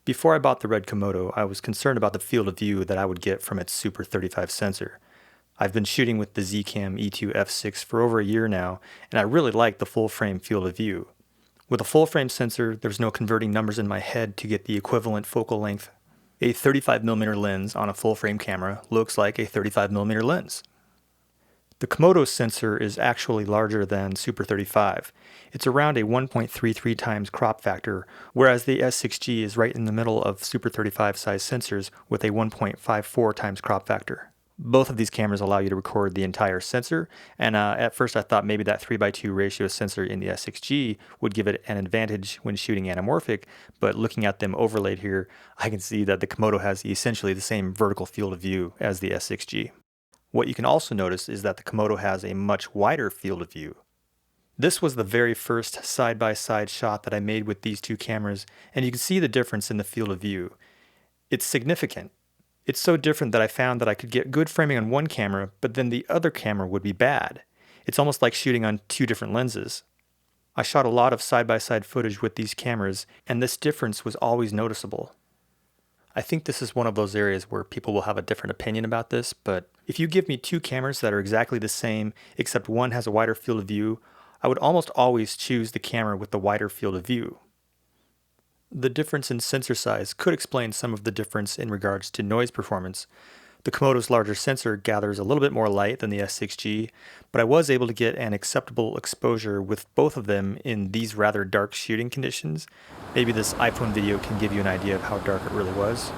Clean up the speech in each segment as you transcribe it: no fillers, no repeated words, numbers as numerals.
Before I bought the red Komodo, I was concerned about the field of view that I would get from its Super 35 sensor. I've been shooting with the Z CAM E2-S6G for over a year now, and I really like the full frame field of view. With a full frame sensor, there's no converting numbers in my head to get the equivalent focal length. A 35mm lens on a full frame camera looks like a 35mm lens. The Komodo sensor is actually larger than Super 35. It's around a 1.33 times crop factor, whereas the S6G is right in the middle of Super 35 size sensors with a 1.54 times crop factor. Both of these cameras allow you to record the entire sensor, and at first I thought maybe that 3:2 ratio sensor in the S6G would give it an advantage when shooting anamorphic, but looking at them overlaid here, I can see that the Komodo has essentially the same vertical field of view as the S6G. What you can also notice is that the Komodo has a much wider field of view. This was the very first side-by-side shot that I made with these two cameras, and you can see the difference in the field of view. It's significant. It's so different that I found that I could get good framing on one camera, but then the other camera would be bad. It's almost like shooting on two different lenses. I shot a lot of side-by-side footage with these cameras, and this difference was always noticeable. I think this is one of those areas where people will have a different opinion about this, but if you give me two cameras that are exactly the same, except one has a wider field of view, I would almost always choose the camera with the wider field of view. The difference in sensor size could explain some of the difference in regards to noise performance. The Komodo's larger sensor gathers a little bit more light than the S6G, but I was able to get an acceptable exposure with both of them in these rather dark shooting conditions. Maybe this iPhone video can give you an idea of how dark it really was.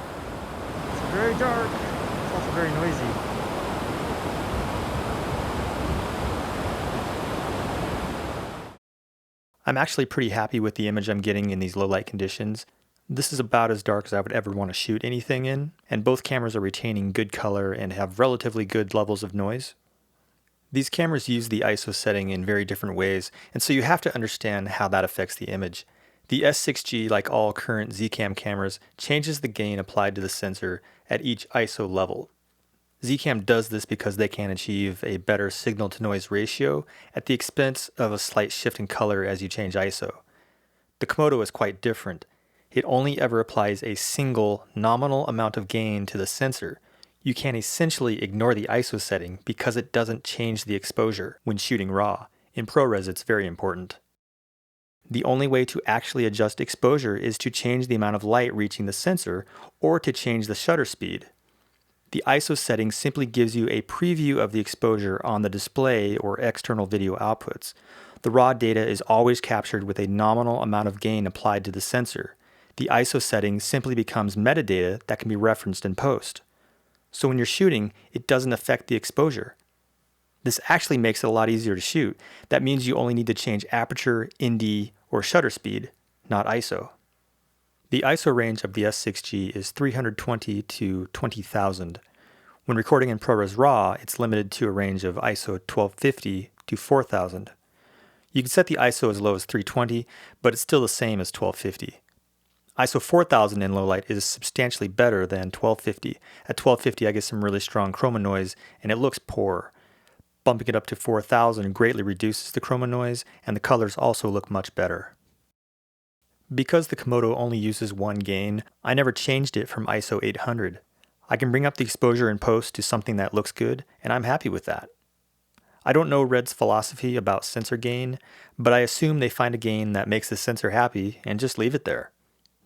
It's very dark. It's also very noisy. I'm actually pretty happy with the image I'm getting in these low light conditions. This is about as dark as I would ever want to shoot anything in, and both cameras are retaining good color and have relatively good levels of noise. These cameras use the ISO setting in very different ways, and so you have to understand how that affects the image. The S6G, like all current Zcam cameras, changes the gain applied to the sensor at each ISO level. Zcam does this because they can achieve a better signal-to-noise ratio at the expense of a slight shift in color as you change ISO. The Komodo is quite different. It only ever applies a single nominal amount of gain to the sensor. You can essentially ignore the ISO setting because it doesn't change the exposure when shooting RAW. In ProRes, it's very important. The only way to actually adjust exposure is to change the amount of light reaching the sensor or to change the shutter speed. The ISO setting simply gives you a preview of the exposure on the display or external video outputs. The raw data is always captured with a nominal amount of gain applied to the sensor. The ISO setting simply becomes metadata that can be referenced in post. So when you're shooting, it doesn't affect the exposure. This actually makes it a lot easier to shoot. That means you only need to change aperture, ND, or shutter speed, not ISO. The ISO range of the S6G is 320 to 20,000. When recording in ProRes RAW, it's limited to a range of ISO 1250 to 4000. You can set the ISO as low as 320, but it's still the same as 1250. ISO 4000 in low light is substantially better than 1250. At 1250 I get some really strong chroma noise and it looks poor. Bumping it up to 4000 greatly reduces the chroma noise and the colors also look much better. Because the Komodo only uses one gain, I never changed it from ISO 800. I can bring up the exposure in post to something that looks good and I'm happy with that. I don't know Red's philosophy about sensor gain, but I assume they find a gain that makes the sensor happy and just leave it there.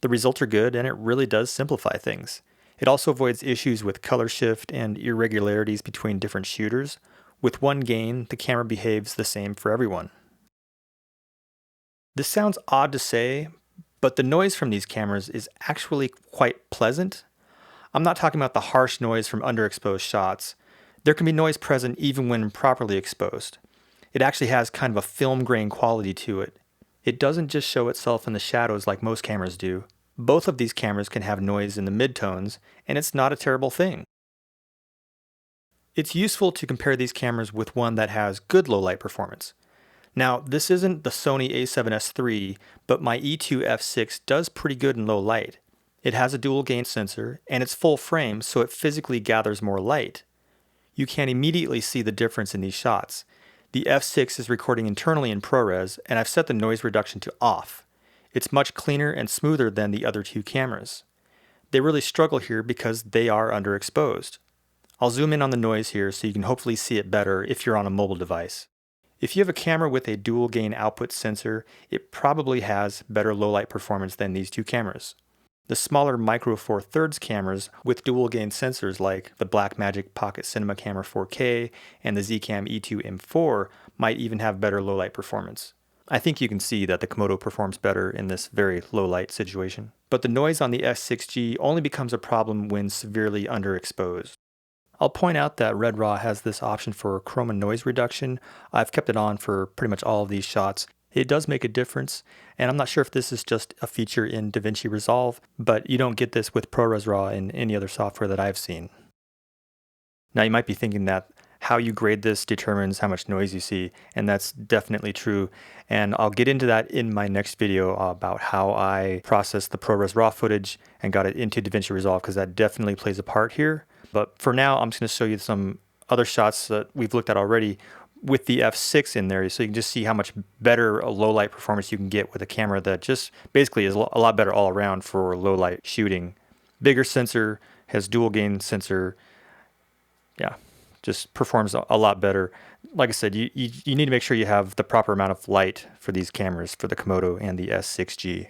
The results are good and it really does simplify things. It also avoids issues with color shift and irregularities between different shooters. With one gain, the camera behaves the same for everyone. This sounds odd to say, but the noise from these cameras is actually quite pleasant. I'm not talking about the harsh noise from underexposed shots. There can be noise present even when properly exposed. It actually has kind of a film grain quality to it. It doesn't just show itself in the shadows like most cameras do. Both of these cameras can have noise in the midtones, and it's not a terrible thing. It's useful to compare these cameras with one that has good low light performance. Now, this isn't the Sony a7S III, but my E2-S6G does pretty good in low light. It has a dual gain sensor, and it's full frame, so it physically gathers more light. You can immediately see the difference in these shots. The F6 is recording internally in ProRes, and I've set the noise reduction to off. It's much cleaner and smoother than the other two cameras. They really struggle here because they are underexposed. I'll zoom in on the noise here so you can hopefully see it better if you're on a mobile device. If you have a camera with a dual gain output sensor, it probably has better low light performance than these two cameras. The smaller Micro Four Thirds cameras with dual gain sensors like the Blackmagic Pocket Cinema Camera 4K and the Z CAM E2-M4 might even have better low light performance. I think you can see that the KOMODO performs better in this very low light situation. But the noise on the S6G only becomes a problem when severely underexposed. I'll point out that Red Raw has this option for chroma noise reduction. I've kept it on for pretty much all of these shots. It does make a difference, and I'm not sure if this is just a feature in DaVinci Resolve, but you don't get this with ProRes RAW in any other software that I've seen. Now you might be thinking that how you grade this determines how much noise you see, and that's definitely true. And I'll get into that in my next video about how I processed the ProRes RAW footage and got it into DaVinci Resolve, because that definitely plays a part here. But for now, I'm just going to show you some other shots that we've looked at already with the f6 in there, so you can just see how much better a low light performance you can get with a camera that just basically is a lot better all around for low light shooting. Bigger sensor, has dual gain sensor, yeah, just performs a lot better. Like I said, you need to make sure you have the proper amount of light for these cameras, for the KOMODO and the S6G.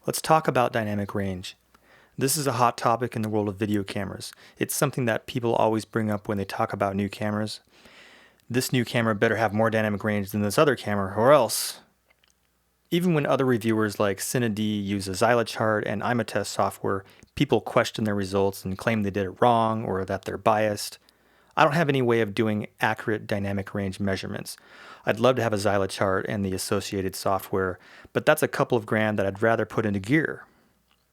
Let's talk about dynamic range. This is a hot topic in the world of video cameras. It's something that people always bring up when they talk about new cameras. This new camera better have more dynamic range than this other camera, or else. Even when other reviewers like CineD use a Xylochart and Imatest software, people question their results and claim they did it wrong or that they're biased. I don't have any way of doing accurate dynamic range measurements. I'd love to have a Xylochart and the associated software, but that's a couple of grand that I'd rather put into gear.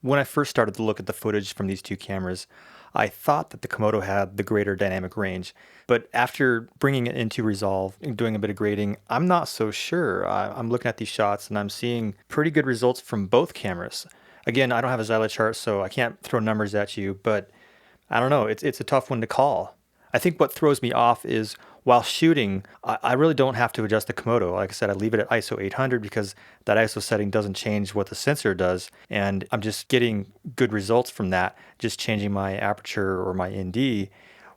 When I first started to look at the footage from these two cameras, I thought that the KOMODO had the greater dynamic range, but after bringing it into Resolve and doing a bit of grading, I'm not so sure. I'm looking at these shots and I'm seeing pretty good results from both cameras. Again, I don't have a Xylochart, so I can't throw numbers at you, but I don't know, it's a tough one to call. I think what throws me off is while shooting, I really don't have to adjust the KOMODO. Like I said, I leave it at ISO 800 because that ISO setting doesn't change what the sensor does, and I'm just getting good results from that, just changing my aperture or my ND.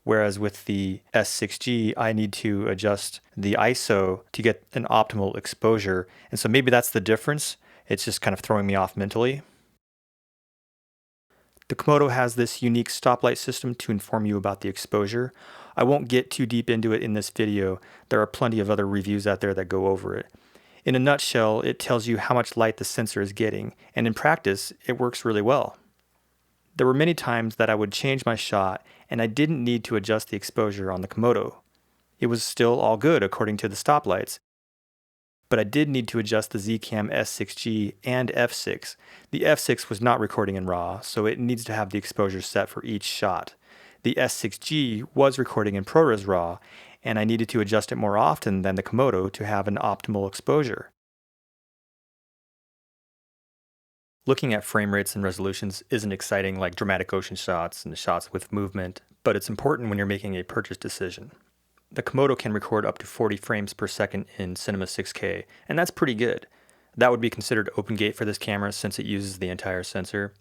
Whereas with the S6G, I need to adjust the ISO to get an optimal exposure, and so maybe that's the difference. It's just kind of throwing me off mentally. The KOMODO has this unique stoplight system to inform you about the exposure. I won't get too deep into it in this video. There are plenty of other reviews out there that go over it. In a nutshell, it tells you how much light the sensor is getting, and in practice, it works really well. There were many times that I would change my shot, and I didn't need to adjust the exposure on the KOMODO. It was still all good according to the stoplights. But I did need to adjust the Z CAM E2-S6G and f6. The f6 was not recording in RAW, so it needs to have the exposure set for each shot. The S6G was recording in ProRes RAW, and I needed to adjust it more often than the KOMODO to have an optimal exposure. Looking at frame rates and resolutions isn't exciting like dramatic ocean shots and shots with movement, but it's important when you're making a purchase decision. The KOMODO can record up to 40 frames per second in Cinema 6K, and that's pretty good. That would be considered open gate for this camera since it uses the entire sensor.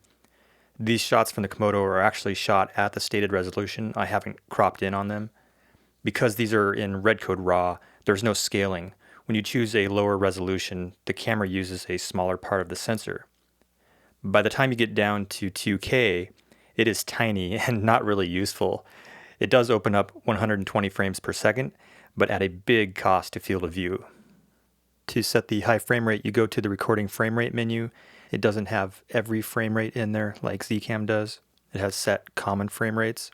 These shots from the KOMODO are actually shot at the stated resolution. I haven't cropped in on them. Because these are in red code RAW, there's no scaling. When you choose a lower resolution, the camera uses a smaller part of the sensor. By the time you get down to 2K, it is tiny and not really useful. It does open up 120 frames per second, but at a big cost to field of view. To set the high frame rate, you go to the recording frame rate menu. It doesn't have every frame rate in there like Zcam does. It has set common frame rates.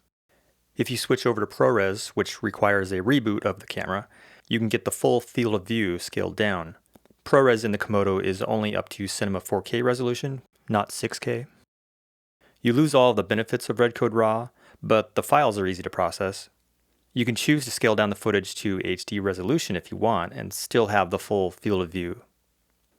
If you switch over to ProRes, which requires a reboot of the camera, you can get the full field of view scaled down. ProRes in the KOMODO is only up to Cinema 4K resolution, not 6K. You lose all of the benefits of red code RAW, but the files are easy to process. You can choose to scale down the footage to HD resolution if you want and still have the full field of view.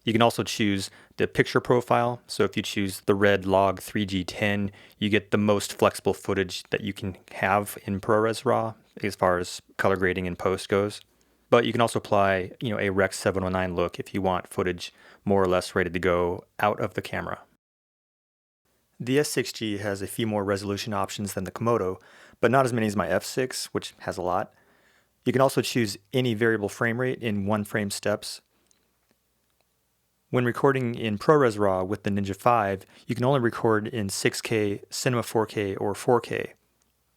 You can also choose the picture profile, so if you choose the red log 3G10, you get the most flexible footage that you can have in ProRes RAW as far as color grading and post goes. But you can also apply, a Rec 709 look if you want footage more or less ready to go out of the camera. The S6G has a few more resolution options than the KOMODO, but not as many as my F6, which has a lot. You can also choose any variable frame rate in one frame steps. When recording in ProRes RAW with the Ninja 5, you can only record in 6K, Cinema 4K, or 4K.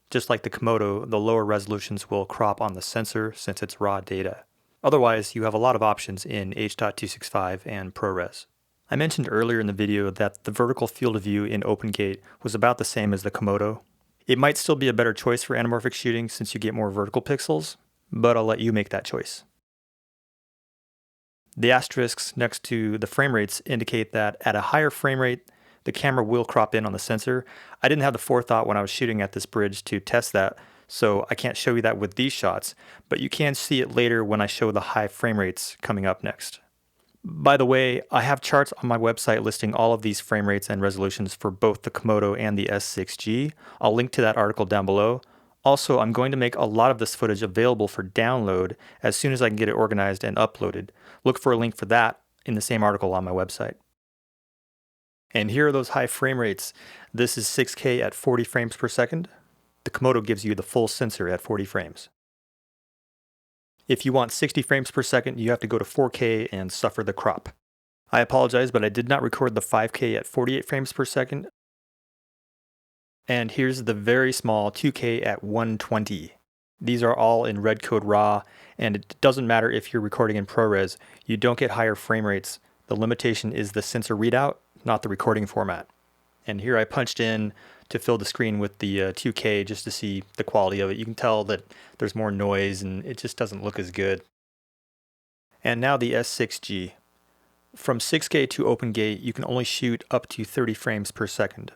Just like the KOMODO, the lower resolutions will crop on the sensor since it's raw data. Otherwise, you have a lot of options in H.265 and ProRes. I mentioned earlier in the video that the vertical field of view in OpenGate was about the same as the KOMODO. It might still be a better choice for anamorphic shooting since you get more vertical pixels, but I'll let you make that choice. The asterisks next to the frame rates indicate that at a higher frame rate, the camera will crop in on the sensor. I didn't have the forethought when I was shooting at this bridge to test that, so I can't show you that with these shots, but you can see it later when I show the high frame rates coming up next. By the way, I have charts on my website listing all of these frame rates and resolutions for both the KOMODO and the S6G. I'll link to that article down below. Also, I'm going to make a lot of this footage available for download as soon as I can get it organized and uploaded. Look for a link for that in the same article on my website. And here are those high frame rates. This is 6K at 40 frames per second. The KOMODO gives you the full sensor at 40 frames. If you want 60 frames per second, you have to go to 4K and suffer the crop. I apologize, but I did not record the 5K at 48 frames per second. And here's the very small 2K at 120. These are all in red code RAW, and it doesn't matter if you're recording in ProRes, you don't get higher frame rates. The limitation is the sensor readout, not the recording format. And here I punched in to fill the screen with the 2K just to see the quality of it. You can tell that there's more noise and it just doesn't look as good. And now the S6G. From 6K to OpenGate, you can only shoot up to 30 frames per second.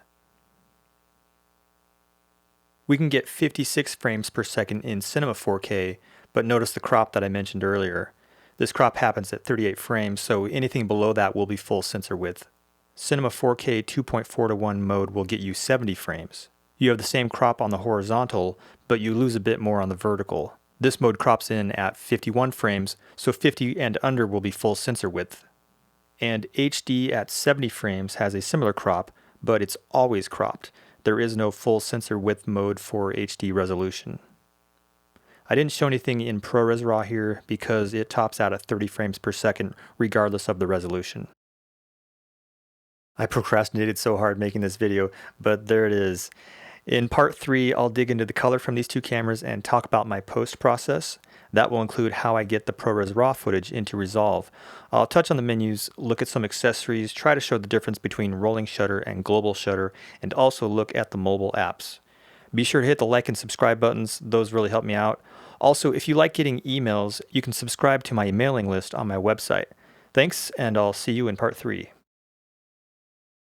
We can get 56 frames per second in Cinema 4K, but notice the crop that I mentioned earlier. This crop happens at 38 frames, so anything below that will be full sensor width. Cinema 4K 2.4:1 mode will get you 70 frames. You have the same crop on the horizontal, but you lose a bit more on the vertical. This mode crops in at 51 frames, so 50 and under will be full sensor width. And HD at 70 frames has a similar crop, but it's always cropped. There is no full sensor width mode for HD resolution. I didn't show anything in ProRes RAW here because it tops out at 30 frames per second regardless of the resolution. I procrastinated so hard making this video, but there it is. In part 3, I'll dig into the color from these two cameras and talk about my post process. That will include how I get the ProRes RAW footage into Resolve. I'll touch on the menus, look at some accessories, try to show the difference between rolling shutter and global shutter, and also look at the mobile apps. Be sure to hit the like and subscribe buttons, those really help me out. Also, if you like getting emails, you can subscribe to my mailing list on my website. Thanks, and I'll see you in part 3.